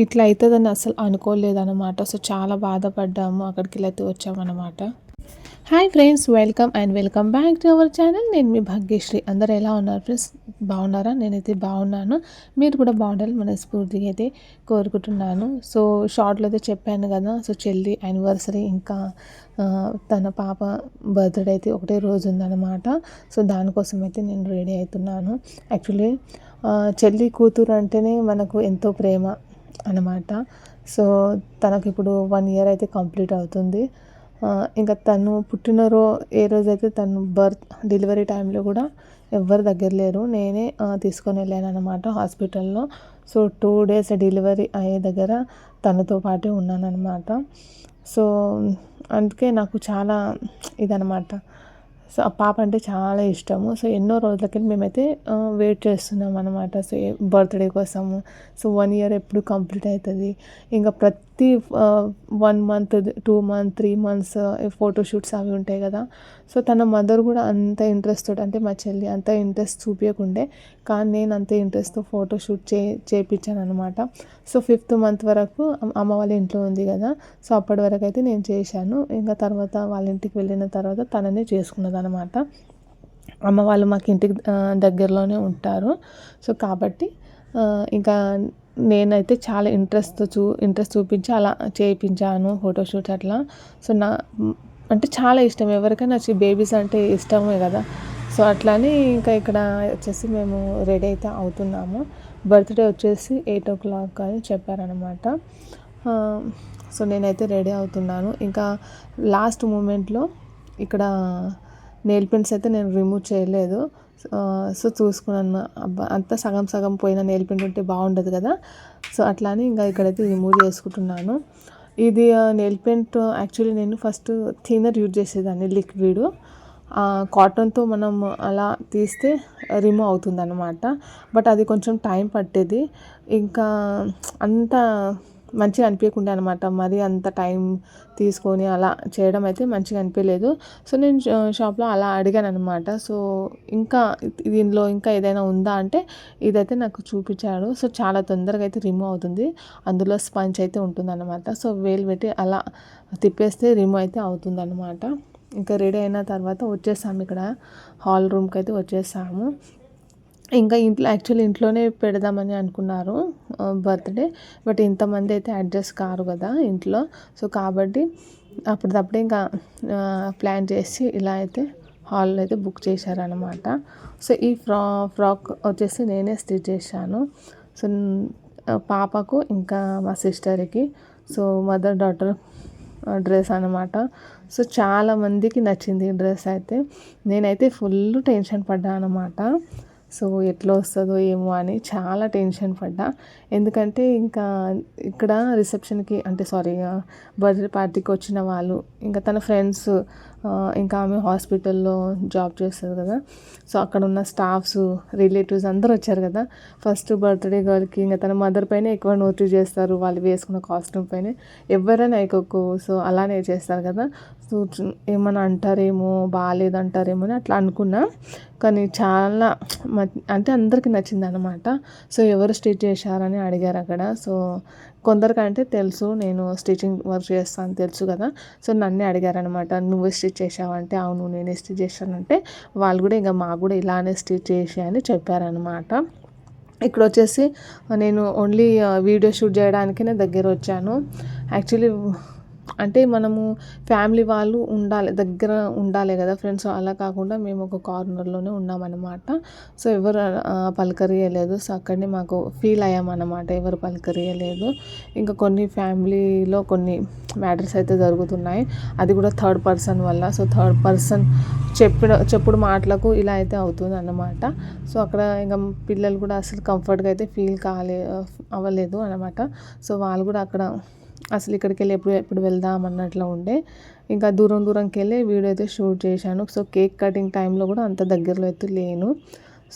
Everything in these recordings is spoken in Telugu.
ఇట్లా అవుతుందని అసలు అనుకోలేదన్నమాట. సో చాలా బాధపడ్డాము. అక్కడికి అయితే వచ్చామన్నమాట. Hi friends, welcome back to our channel. నేను మీ భాగ్యశ్రీ. అందరు ఎలా ఉన్నారు ఫ్రెండ్స్? బాగున్నారా? నేనైతే బాగున్నాను. మీరు కూడా బాగుండాలని మనస్ఫూర్తిగా అయితే కోరుకుంటున్నాను. సో షార్ట్లో అయితే చెప్పాను కదా, సో చెల్లి యానివర్సరీ ఇంకా తన పాప బర్త్డే అయితే ఒకటే రోజు ఉందన్నమాట. సో దానికోసం అయితే నేను రెడీ అవుతున్నాను. యాక్చువల్లీ చెల్లి కూతురు అంటేనే మనకు ఎంతో ప్రేమ అన్నమాట. సో తనకి ఇప్పుడు 1 ఇయర్ అయితే కంప్లీట్ అవుతుంది. ఇంకా తను ఏ రోజైతే తను డెలివరీ టైంలో కూడా ఎవ్వరు దగ్గర లేరు. నేనే తీసుకొని వెళ్ళాను అనమాట హాస్పిటల్లో. సో 2 డేస్ డెలివరీ అయ్యే దగ్గర తనతో పాటే ఉన్నానన్నమాట. సో అందుకే నాకు చాలా ఇదనమాట. సో ఆ పాప అంటే చాలా ఇష్టము. సో ఎన్నో రోజులకి మేమైతే వెయిట్ చేస్తున్నాం అనమాట. సో బర్త్డే కోసము. సో 1 ఇయర్ ఎప్పుడు కంప్లీట్ అవుతుంది. ఇంకా ప్రతి 1 మంత్ 2 మంత్ 3 మంత్స్ ఫోటోషూట్స్ అవి ఉంటాయి కదా. సో తన మదర్ కూడా అంత ఇంట్రెస్ట్ తోటి, అంటే మా చెల్లి అంత ఇంట్రెస్ట్ చూపించకుండే, కానీ నేను అంత ఇంట్రెస్ట్తో ఫోటోషూట్ చేయించాను అనమాట. సో 5th మంత్ వరకు అమ్మ వాళ్ళ ఇంట్లో ఉంది కదా. సో అప్పటి వరకు అయితే నేను చేశాను. ఇంకా తర్వాత వాళ్ళ ఇంటికి వెళ్ళిన తర్వాత తననే చేసుకున్నది అనమాట. అమ్మ వాళ్ళు మాకు ఇంటికి దగ్గరలోనే ఉంటారు. సో కాబట్టి ఇంకా నేనైతే చాలా ఇంట్రెస్ట్ చూపించి అలా చేయించాను ఫోటోషూట్ అట్లా. సో అంటే చాలా ఇష్టం. ఎవరికైనా బేబీస్ అంటే ఇష్టమే కదా. సో అట్లానే ఇంకా ఇక్కడ వచ్చేసి మేము రెడీ అయితే అవుతున్నాము. బర్త్డే వచ్చేసి 8 o'clock అని చెప్పారనమాట. సో నేనైతే రెడీ అవుతున్నాను. ఇంకా లాస్ట్ మూమెంట్లో ఇక్కడ నెయిల్ పెయింట్స్ అయితే నేను రిమూవ్ చేయలేదు. సో చూసుకున్నాను, అబ్బా అంతా సగం సగం పోయిన నెయిల్ పెయింట్ ఉంటే బాగుండదు కదా. సో అట్లా అని ఇంకా ఇక్కడైతే రిమూవ్ చేసుకుంటున్నాను. ఇది నెయిల్ పెయింట్ యాక్చువల్లీ నేను ఫస్ట్ థిన్నర్ యూజ్ చేసేదాన్ని, లిక్విడ్. కాటన్తో మనం అలా తీస్తే రిమూవ్ అవుతుంది అనమాట. బట్ అది కొంచెం టైం పట్టేది. ఇంకా అంత మంచిగా అనిపించకుండా అనమాట. మరి అంత టైం తీసుకొని అలా చేయడం అయితే మంచిగా అనిపించలేదు. సో నేను షాప్లో అలా అడిగాను అనమాట. సో ఇంకా దీనిలో ఇంకా ఏదైనా ఉందా అంటే ఇదైతే నాకు చూపించాడు. సో చాలా తొందరగా అయితే రిమూవ్ అవుతుంది. అందులో స్పంజ్ అయితే ఉంటుంది అనమాట. సో వేలు పెట్టి అలా తిప్పేస్తే రిమూవ్ అయితే అవుతుంది అనమాట. ఇంకా రెడీ అయిన తర్వాత వచ్చేసాము, ఇక్కడ హాల్ రూమ్కి అయితే వచ్చేసాము. ఇంకా యాక్చువల్లీ ఇంట్లోనే పెడదామని అనుకున్నారు బర్త్డే. బట్ ఇంతమంది అయితే అడ్జస్ట్ కారు కదా ఇంట్లో. సో కాబట్టి అప్పటిదప్పుడే ఇంకా ప్లాన్ చేసి ఇలా అయితే హాల్లో అయితే బుక్ చేశారనమాట. సో ఈ ఫ్రాక్ వచ్చేసి నేనే స్టిచ్ చేశాను. సో పాపకు ఇంకా మా సిస్టర్కి. సో మదర్ డాటర్ డ్రెస్ అనమాట. సో చాలామందికి నచ్చింది ఈ డ్రెస్ అయితే. నేనైతే ఫుల్ టెన్షన్ పడ్డాను అనమాట. సో ఎట్లా వస్తుందో ఏమో అని చాలా టెన్షన్ పడ్డా. ఎందుకంటే ఇంకా ఇక్కడ రిసెప్షన్కి అంటే బర్త్డే పార్టీకి వచ్చిన వాళ్ళు, ఇంకా తన ఫ్రెండ్స్, ఇంకా ఆమె హాస్పిటల్లో జాబ్ చేస్తుంది కదా. సో అక్కడ ఉన్న స్టాఫ్స్, రిలేటివ్స్ అందరూ వచ్చారు కదా. ఫస్ట్ బర్త్డే గర్ల్కి ఇంకా తన మదర్ పైన ఎక్కువ నోటీస్ చేస్తారు, వాళ్ళు వేసుకున్న కాస్ట్యూమ్ పైన. ఎవరైనా ఎక్కువ సో అలానే చేస్తారు కదా. సో ఏమన్నా అంటారేమో, బాగాలేదంటారేమో అని అట్లా అనుకున్నా. కానీ చాలా అంటే అందరికీ నచ్చింది అనమాట. సో ఎవరు స్టిచ్ చేశారని అడిగారు అక్కడ. సో కొందరికంటే తెలుసు, నేను స్టిచ్చింగ్ వర్క్ చేస్తాను తెలుసు కదా. సో నన్నే అడిగారనమాట, నువ్వే స్టిచ్ చేసావంటే అవును నేనే స్టిచ్ చేశానంటే వాళ్ళు కూడా ఇంకా మాకు కూడా ఇలానే స్టిచ్ చేసి అని చెప్పారనమాట. ఇక్కడ వచ్చేసి నేను ఓన్లీ వీడియో షూట్ చేయడానికే దగ్గర వచ్చాను. యాక్చువల్లీ అంటే మనము ఫ్యామిలీ వాళ్ళు దగ్గర ఉండాలి కదా ఫ్రెండ్స్. అలా కాకుండా మేము ఒక కార్నర్లోనే ఉన్నామన్నమాట. సో ఎవరు పలకరియలేదు. సో అక్కడనే మాకు ఫీల్ అయ్యామన్నమాట, ఎవరు పలకరియలేదు. ఇంకా కొన్ని ఫ్యామిలీలో కొన్ని మ్యాటర్స్ అయితే జరుగుతున్నాయి, అది కూడా థర్డ్ పర్సన్ వల్ల. సో థర్డ్ పర్సన్ చెప్పుడు మాటలకు ఇలా అయితే అవుతుంది అన్నమాట. సో అక్కడ ఇంకా పిల్లలు కూడా అసలు కంఫర్ట్గా అయితే ఫీల్ అవ్వలేదు అనమాట. సో వాళ్ళు కూడా అక్కడ అసలు ఇక్కడికి వెళ్ళి ఎప్పుడు వెళ్దాం అన్నట్లు ఉండే. ఇంకా దూరంకి వెళ్ళి వీడియో అయితే షూట్ చేశాను. సో కేక్ కటింగ్ టైంలో కూడా అంత దగ్గరలో అయితే లేను.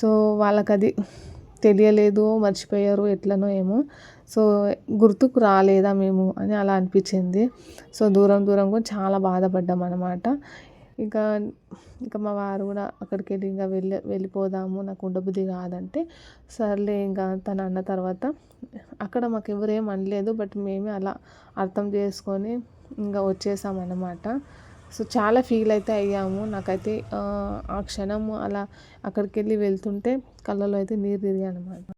సో వాళ్ళకి అది తెలియలేదు, మర్చిపోయారు ఎట్లనో ఏమో. సో గుర్తుకు రాలేదా మేము అని అలా అనిపించింది. సో దూరం కూడా చాలా బాధపడ్డాం అనమాట. ఇంకా ఇంకా మా వారు కూడా అక్కడికి వెళ్ళి ఇంకా వెళ్ళిపోదాము, నాకు ఉండబుద్ధి కాదంటే సర్లే ఇంకా తను అన్న తర్వాత అక్కడ మాకు ఎవరేం అనలేదు. బట్ మేమే అలా అర్థం చేసుకొని ఇంకా వచ్చేసామన్నమాట. సో చాలా ఫీల్ అయితే అయ్యాము. నాకైతే ఆ క్షణం అలా అక్కడికి వెళ్ళి వెళ్తుంటే కళ్ళలో అయితే నీరు తిరిగాయి అన్నమాట.